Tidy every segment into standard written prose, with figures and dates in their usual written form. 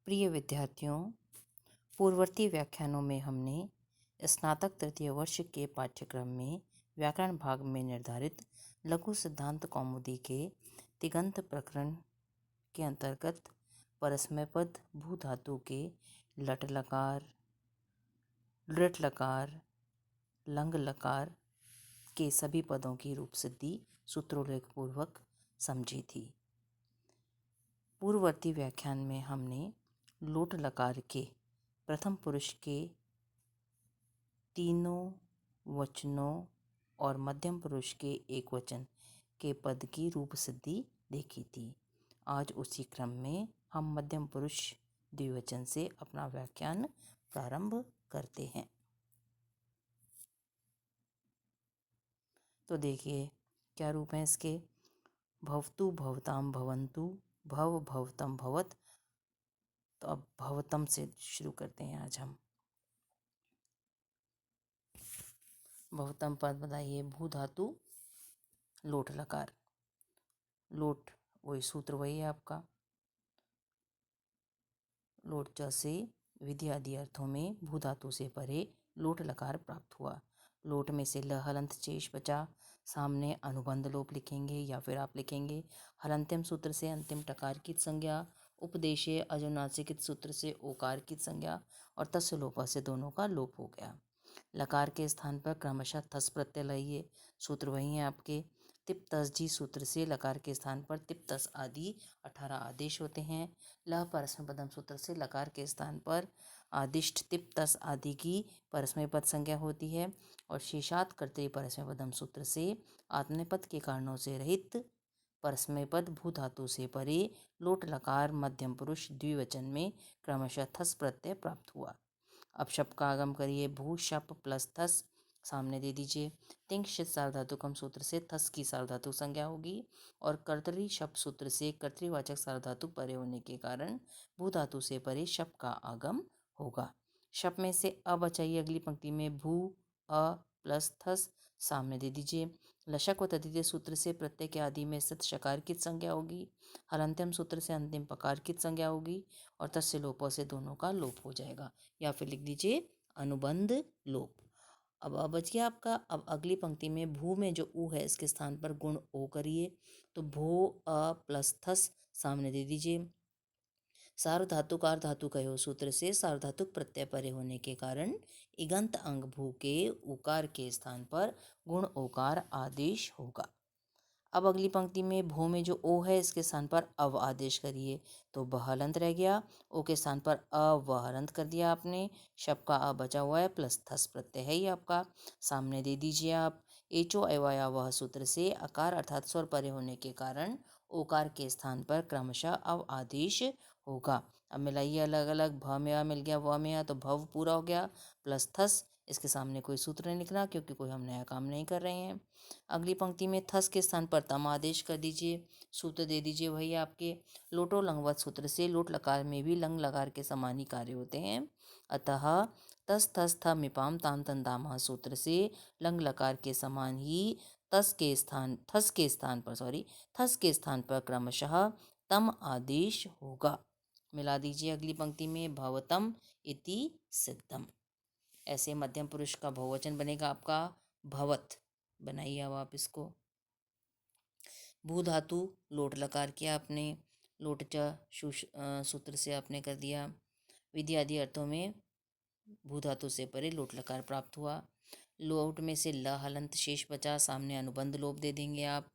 प्रिय विद्यार्थियों, पूर्ववर्ती व्याख्यानों में हमने स्नातक तृतीय वर्ष के पाठ्यक्रम में व्याकरण भाग में निर्धारित लघु सिद्धांत कौमुदी के तिङन्त प्रकरण के अंतर्गत परस्मै पद भू धातु के लट लकार, लृट लकार, लंग लकार के सभी पदों की रूप सिद्धि सूत्रोल्लेख पूर्वक समझी थी। पूर्ववर्ती व्याख्यान में हमने लोट लकार के प्रथम पुरुष के तीनों वचनों और मध्यम पुरुष के एक वचन के पद की रूप सिद्धि देखी थी। आज उसी क्रम में हम मध्यम पुरुष द्विवचन से अपना व्याख्यान प्रारंभ करते हैं। तो देखिए क्या रूप हैं इसके। भवतु भवताम भवन्तु, भव भवतम भवत। तो अब भवतम से शुरू करते हैं आज हम। भवतम पद बताइए। भू धातु लोट लकार। लोट वही सूत्र वही है आपका। लोट च से विधि आदि अर्थों में भू धातु से परे लोट लकार प्राप्त हुआ। लोट में से ल हलंत शेष बचा। सामने अनुबंध लोप लिखेंगे या फिर आप लिखेंगे हलंत्यम सूत्र से अंतिम टकार की संज्ञा, उपदेशीय अजनुनासिक सूत्र से ओकार की संज्ञा और तस्य लोप से दोनों का लोप हो गया। लकार के स्थान पर क्रमशः थस प्रत्यय लाइए। सूत्र वही है आपके। तिप तस जी सूत्र से लकार के स्थान पर तिप तस आदि 18 आदेश होते हैं। लह परस्मै पदम सूत्र से लकार के स्थान पर आदिष्ट तिप तस आदि की परस्मै पद संज्ञा होती है और शेषात कर्तरी परस्मै पदम सूत्र से आत्मनेपद के कारणों से रहित परस्मै पद भू धातु से परे लोट लकार मध्यम पुरुष द्विवचन में क्रमशः थस प्रत्यय प्राप्त हुआ। अब शप का आगम करिए। भू शप प्लस थस सामने दे दीजिए। तिंग सार्वधातुकम सूत्र से थस की सार्वधातुक संज्ञा होगी और कर्तरी शप सूत्र से कर्तृवाचक सार्वधातुक परे होने के कारण भू धातु से परे शप का आगम होगा। शप में से अ बचाइए अगली पंक्ति में। भू अ प्लस थस सामने दे दीजिए। लशक व तद्धित सूत्र से प्रत्यय के आदि में स्थित शकार की संज्ञा होगी। हलंत्यम सूत्र से अंतिम पकार की संज्ञा होगी और तस्य लोप से दोनों का लोप हो जाएगा या फिर लिख दीजिए अनुबंध लोप। अब बच गया आपका। अब अगली पंक्ति में भू में जो ऊ है इसके स्थान पर गुण ओ करिए। तो भो अ प्लस थस सामने दे दीजिए। सार्वधातुक धातुकयो सूत्र से सार्वधातुक प्रत्यय परे होने के कारण इगंत अंग भू के उकार के स्थान पर गुण ओकार आदेश होगा। अब अगली पंक्ति में भो में जो ओ है इसके स्थान पर अव आदेश करिए। तो बहलंत रह गया। ओ के स्थान पर अवहलंत कर दिया आपने। शब का अ बचा हुआ है प्लस थस प्रत्यय है ही आपका। सामने दे दीजिए आप। एचो एवाया वह सूत्र से अकार अर्थात स्वर परे होने के कारण ओकार के स्थान पर क्रमशः अव आदेश होगा। अब मिलाइए अलग अलग। भ में आ मिल गया, व में आ, तो भव पूरा हो गया प्लस थस। इसके सामने कोई सूत्र नहीं लिखना क्योंकि कोई हम नया काम नहीं कर रहे हैं। अगली पंक्ति में थस के स्थान पर तम आदेश कर दीजिए। सूत्र दे दीजिए वही आपके। लोटो लंगवत सूत्र से लोट लकार में भी लंग लकार के समान ही कार्य होते हैं। अतः तस थस थ मिपाम ताम तन दाम सूत्र से लंग लकार के समान ही थस के स्थान पर क्रमशः तम आदेश होगा। मिला दीजिए अगली पंक्ति में। भवतम इति सिद्धम। ऐसे मध्यम पुरुष का बहुवचन बनेगा आपका भवत। बनाइए अब आप इसको। भू धातु लोट लकार किया आपने। लोट च सूत्र से आपने कर दिया। विधि आदि अर्थों में भू धातु से परे लोट लकार प्राप्त हुआ। लोट में से ल हलंत शेष बचा। सामने अनुबंध लोप दे देंगे आप।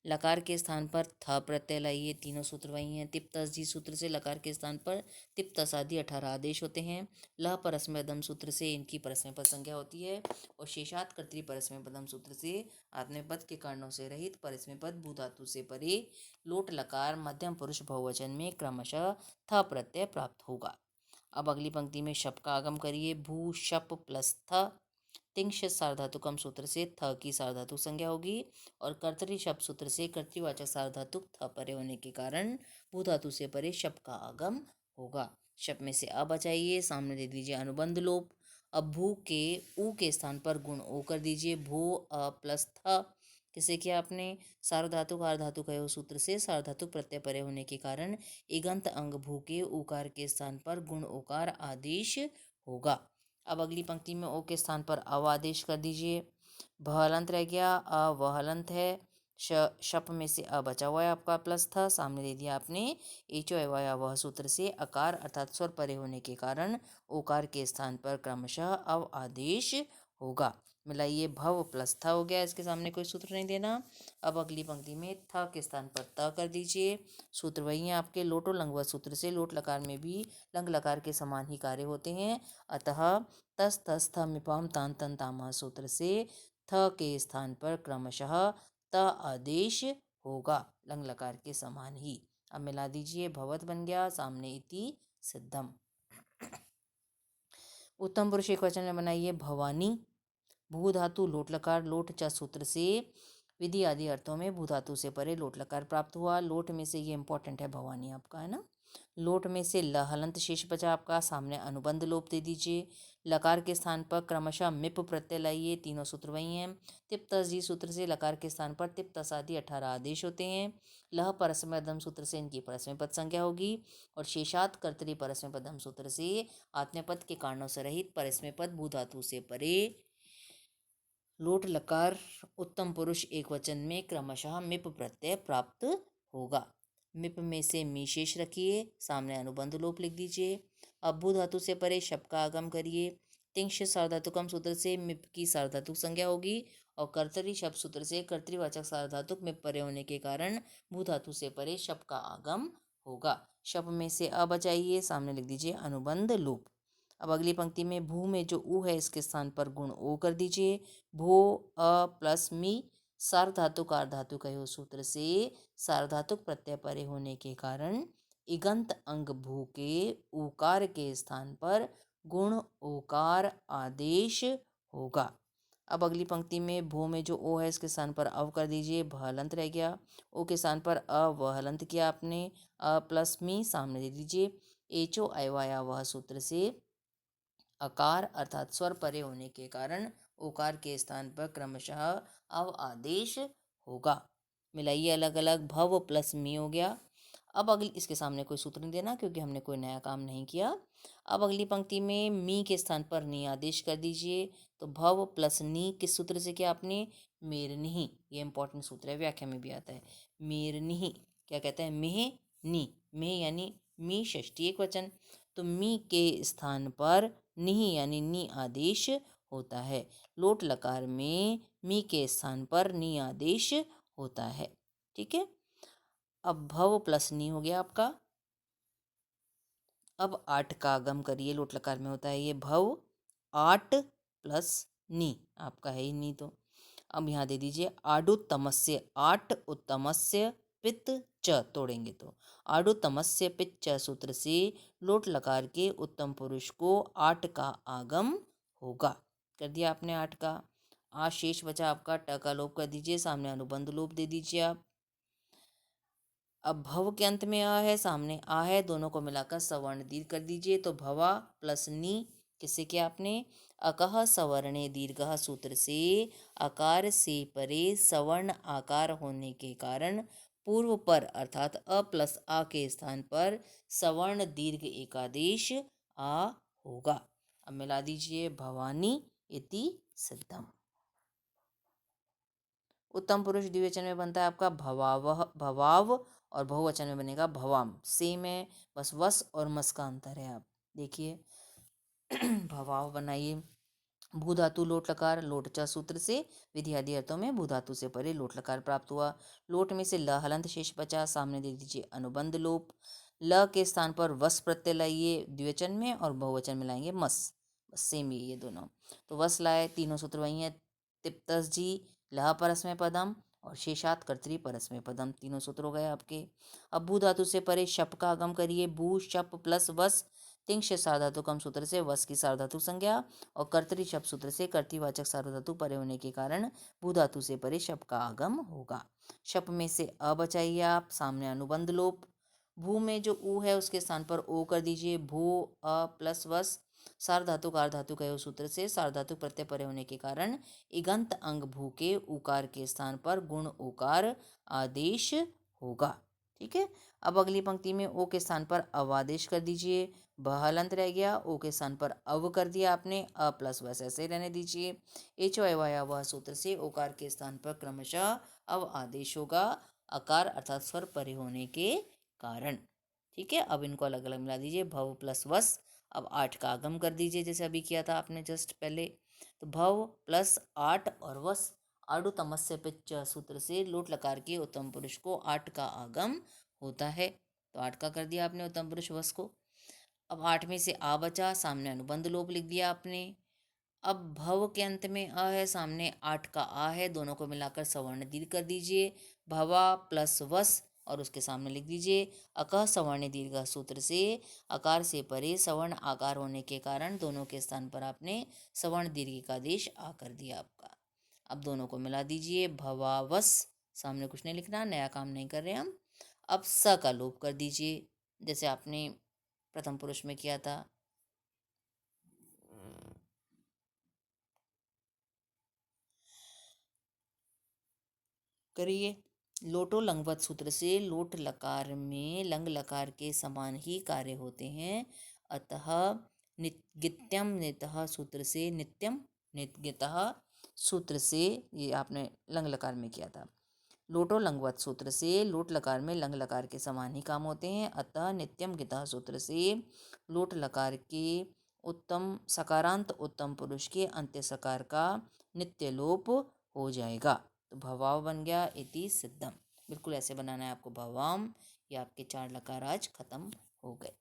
लकार के स्थान पर थ प्रत्यय लाइए। तीनों सूत्र वही हैं। तिप तस जी सूत्र से लकार के स्थान पर तिप तस आदि 18 आदेश होते हैं। लह परस्मै पदम सूत्र से इनकी परस्मै पद संज्ञा होती है और शेषात कर्तरी परस्मै पदम सूत्र से आत्मनेपद के कारणों से रहित परस्मै पद भू धातु से परे लोट लकार मध्यम पुरुष बहुवचन में क्रमशः थ प्रत्यय प्राप्त होगा। अब अगली पंक्ति में शप का आगम करिए। भू शप प्लस थ। तिंश सार्वधातुकम सूत्र से थ की सार्वधातुक संज्ञा होगी और कर्तरी शब्द सूत्र से कर्तृवाचक सार्वधातुक थ परे होने के कारण भू धातु से परे शप का आगम होगा। शप में से अ बचाइए। सामने दे दीजिए अनुबंध लोप। अब भू के ऊ के स्थान पर गुण ओ कर दीजिए। भू अ प्लस थ किसे किया आपने, सार्वधातुक आर्धातुकयोः सूत्र से सार्वधातुक प्रत्यय परे होने के कारण इगंत अंग भू के उकार के स्थान पर गुण ओकार आदेश होगा। अब अगली पंक्ति में ओ के स्थान पर अव आदेश कर दीजिए। भ हलंत रह गया, अ व हलंत है, शप में से अ बचा हुआ है आपका प्लस था, सामने दे दिया आपने एचो एवया वह सूत्र से अकार अर्थात स्वर परे होने के कारण ओकार के स्थान पर क्रमशः अव आदेश होगा। मिलाइए, भव प्लस था हो गया, इसके सामने कोई सूत्र नहीं देना। अब अगली पंक्ति में था के स्थान पर त कर दीजिए। सूत्र वही है आपके लोटो लंगवत सूत्र से, लोट लकार में भी लंग लकार के समान ही कार्य होते हैं। अतः तस तस थ मिपाम तान तन तामा सूत्र से थ के स्थान पर क्रमशः त आदेश होगा, लंग लकार के समान ही। अब मिला दीजिए, भवत बन गया, सामने इति सिद्धम। उत्तम पुरुष एक वचन में बनाइए, भवानी। भू धातु लोट लकार, लोट च सूत्र से विधि आदि अर्थों में भू धातु से परे लोट लकार प्राप्त हुआ। लोट में से ये इंपॉर्टेंट है, भवानी आपका है ना। लोट में से ल हलंत शेष बचा आपका, सामने अनुबंध लोप दे दीजिए। लकार के स्थान पर क्रमशः मिप प्रत्यय लाइए, तीनों सूत्र वही हैं। तिप तस जी सूत्र से लकार के स्थान पर तिप तस आदि 18 आदेश होते हैं। लह परस्मै पदम सूत्र से इनकी परस्मै पद संज्ञा होगी, और शेषात कर्तरी परस्मै पदम सूत्र से आत्मपद के कारणों से रहित परस्मै पद भू धातु से परे लोट लकार उत्तम पुरुष एक वचन में क्रमशः मिप प्रत्यय प्राप्त होगा। मिप में से मी शेष रखिए, सामने अनुबंध लोप लिख दीजिए। अब भू धातु से परे शप का आगम करिए। तिंश सार्वधातुकम सूत्र से मिप की सार्वधातुक संज्ञा होगी, और कर्तरी शप सूत्र से कर्तृवाचक सार्वधातुक मिप परे होने के कारण भू धातु से परे शप का आगम होगा। शप में से अ बचाइए, सामने लिख दीजिए अनुबंध लोप। अब अगली पंक्ति में भू में जो ऊ है इसके स्थान पर गुण ओ कर दीजिए। भो अ प्लस मी सार्वधातुक आर्धातुकयोः सूत्र से सार्वधातुक प्रत्यय परे होने के कारण इगंत अंग भू के ऊकार के स्थान पर गुण ओकार आदेश होगा। अब अगली पंक्ति में भू में जो ओ है इसके स्थान पर अव कर दीजिए, भ हलंत रह गया। ओ के स्थान पर अ व हलंत किया आपने, अ प्लस मी सामने दे दीजिए। एचो अयवाया वह सूत्र से अकार अर्थात स्वर परे होने के कारण ओकार के स्थान पर क्रमशः अव आदेश होगा। मिलाइए अलग अलग, भव प्लस मी हो गया। अब अगली, इसके सामने कोई सूत्र नहीं देना क्योंकि हमने कोई नया काम नहीं किया। अब अगली पंक्ति में मी के स्थान पर नी आदेश कर दीजिए। तो भव प्लस नी किस सूत्र से किया आपने, मेरनिहि। ये इंपॉर्टेंट सूत्र है, व्याख्या में भी आता है। मेरनिहि क्या कहता है, मेह नी, मेह यानी मी षष्ठी एक वचन, तो मी के स्थान पर निहि यानी नी आदेश होता है। लोट लकार में मी के स्थान पर नी आदेश होता है। ठीक है, अब भव प्लस नी हो गया आपका। अब आठ का आगम करिए, लोट लकार में होता है ये भव, आठ प्लस नी आपका है ही नी, तो अब यहाँ दे दीजिए आडुत्तमस्य, आठ उत्तमस्य पित्त च तोड़ेंगे तो आडुत्तमस्य पित्त च सूत्र से लोट लकार के उत्तम पुरुष को आठ का आगम होगा। कर दिया आपने आठ का। आ शेष बचा आपका, ट का लोप कर दीजिए, सामने अनुबंध लोप दे दीजिए आप। अब भव के अंत में आ है, सामने आ है, दोनों को मिलाकर सवर्ण दीर्घ कर दीजिए। तो भवा प्लस नी किससे किया आपने, अकह सवर्णे दीर्घ सूत्र से आकार से परे सवर्ण आकार होने के कारण पूर्व पर अर्थात अ प्लस आ के स्थान पर सवर्ण दीर्घ एकादेश आ होगा। अब मिला दीजिए, भवानी इति सिद्धम। उत्तम पुरुष द्विवचन में बनता है आपका भवावह, भवाव, और बहुवचन में बनेगा भवाम। सेम है, बस वस और मस का अंतर है। आप देखिए भवाव बनाइए। भू धातु लोट लकार, लोट च सूत्र से विधि आदि अर्थों में भू धातु से परे लोट लकार प्राप्त हुआ। लोट में से ल हलंत शेष बचा, सामने दे दीजिए अनुबंध लोप। ल के स्थान पर वस प्रत्यय लाइए द्विवचन में, और बहुवचन में लाएंगे मस, बस सेम ही ये दोनों। तो वस लाए, तीनों सूत्र वही हैं। तिप्तस जी लह परस्मै पदम और शेषात कर्तरी परस्मै पदम, तीनों सूत्र हो गए आपके। अब भू धातु से परे शप का आगम करिए। भू शप प्लस वस, तिंश सार्वधातुकम सूत्र से वस की सार्वधातुक संज्ञा, और कर्तरी शप सूत्र से कर्तृवाचक सार्वधातु परे होने के कारण भू धातु से परे शप का आगम होगा। शप में से अ बचाइए आप, सामने अनुबंध लोप। भू में जो ऊ है उसके स्थान पर ओ कर दीजिए। भू अ प्लस वस, सार्वधातुक आर्धातुक अयोः सूत्र से सार्वधातुक प्रत्यय परे होने के कारण इगंत अंग भू के उकार के स्थान पर गुण उकार आदेश होगा। ठीक है। अब अगली पंक्ति में ओ के स्थान पर अव आदेश कर दीजिए। ब हलंत रह गया, ओ के स्थान पर अव कर दिया आपने, अ प्लस वस ऐसे रहने दीजिए। एचो अवाया वह सूत्र से ओकार के स्थान पर क्रमशः अव आदेश होगा, अकार अर्थात स्वर परे होने के कारण। ठीक है। अब इनको अलग अलग मिला दीजिए। भव प्लस वस, अब 8 का आगम कर दीजिए जैसे अभी किया था आपने जस्ट पहले। तो भव प्लस 8 और वस, आडु तमस्य पिच सूत्र से लोट लकार के उत्तम पुरुष को 8 का आगम होता है। तो 8 का कर दिया आपने उत्तम पुरुष वस को। अब 8 में से आ बचा, सामने अनुबंध लोप लिख दिया आपने। अब भव के अंत में अ है, सामने 8 का आ है, दोनों को मिलाकर सवर्ण दीर्घ कर दीजिए। भवा प्लस वस और उसके सामने लिख दीजिए अकः सवर्ण दीर्घ सूत्र से अकार से परे सवर्ण आकार होने के कारण दोनों के स्थान पर आपने सवर्ण दीर्घ का आदेश आ कर दिया आपका। अब दोनों को मिला दीजिए। भवावस, सामने कुछ नहीं लिखना, नया काम नहीं कर रहे हम। अब स का लोप कर दीजिए जैसे आपने प्रथम पुरुष में किया था। करिए। लोटो लंगवत सूत्र से लोट लकार में लंग लकार के समान ही कार्य होते हैं, अतः गित्यम नितः सूत्र से नित्यम नित्यतः सूत्र से, ये आपने लंग लकार में किया था। लोटो लंगवत सूत्र से लोट लकार में लंग लकार के समान ही काम होते हैं, अतः नित्यम गितः सूत्र से लोट लकार के उत्तम सकारांत उत्तम पुरुष के अंत्य सकार का नित्य लोप हो जाएगा। तो भवाव बन गया इति सिद्धम। बिल्कुल ऐसे बनाना है आपको भवाम। ये आपके 4 लकार आज खत्म हो गए।